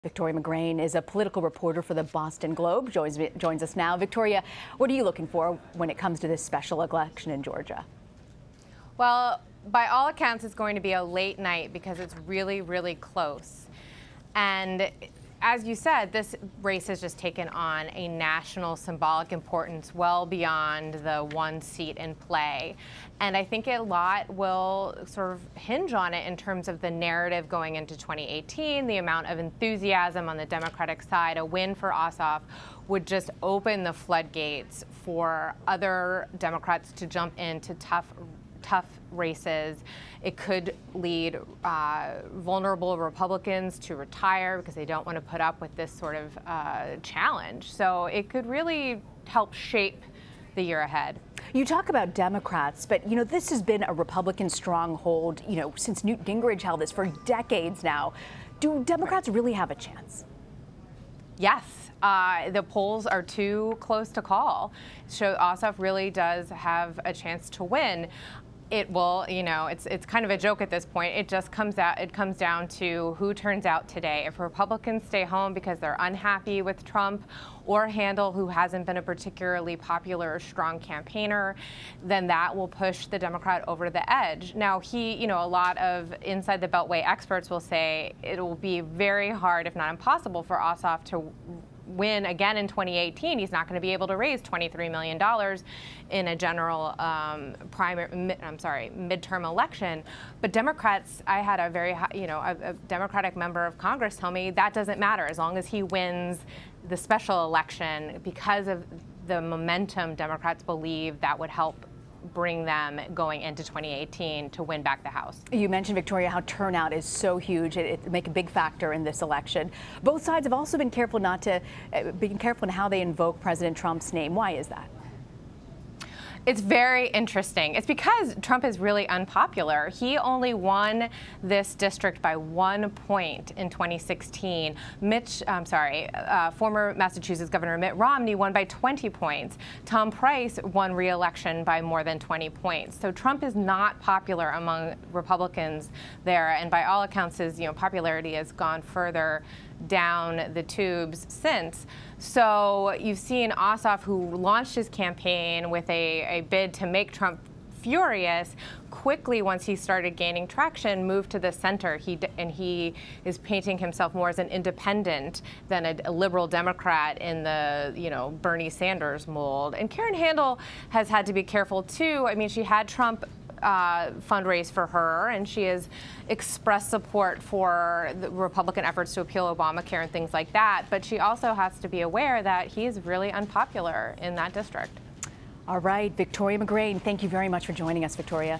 Victoria McGrane is a political reporter for the Boston Globe, joins us now. Victoria, what are you looking for when it comes to this special election in Georgia? Well, by all accounts, it's going to be a late night because it's really, really close. And as you said, this race has just taken on a national symbolic importance well beyond the one seat in play. And I think a lot will sort of hinge on it in terms of the narrative going into 2018, the amount of enthusiasm on the Democratic side. A win for Ossoff would just open the floodgates for other Democrats to jump into tough races. It could lead vulnerable Republicans to retire because they don't want to put up with this sort of challenge. So it could really help shape the year ahead. You talk about Democrats, but this has been a Republican stronghold, since Newt Gingrich held this for decades now. Do Democrats really have a chance? Yes. The polls are too close to call. So Ossoff really does have a chance to win. It will, it's kind of a joke at this point. It just comes down to who turns out today. If Republicans stay home because they're unhappy with Trump or Handel, who hasn't been a particularly popular or strong campaigner, then that will push the Democrat over the edge. Now, a lot of inside the Beltway experts will say it will be very hard, if not impossible, for Ossoff to win again in 2018. He's not going to be able to raise $23 million in a general midterm election. But Democrats, I had a very a Democratic member of Congress tell me that doesn't matter as long as he wins the special election, because of the momentum Democrats believe that would help bring them going into 2018 to win back the House. You mentioned, Victoria, how turnout is so huge. It make a big factor in this election. Both sides have also been careful in how they invoke President Trump's name. Why is that? It's very interesting. It's because Trump is really unpopular. He only won this district by 1 point in 2016. Former Massachusetts Governor Mitt Romney won by 20 points. Tom Price won re-election by more than 20 points. So Trump is not popular among Republicans there, and by all accounts, his popularity has gone further down the tubes since. So you've seen Ossoff, who launched his campaign with a bid to make Trump furious, quickly, once he started gaining traction, moved to the center. He is painting himself more as an independent than a liberal Democrat in the Bernie Sanders mold. And Karen Handel has had to be careful too. I mean, she had Trump fundraise for her, and she has expressed support for the Republican efforts to appeal Obamacare and things like that. But she also has to be aware that he is really unpopular in that district. All right, Victoria McGrane, thank you very much for joining us, Victoria.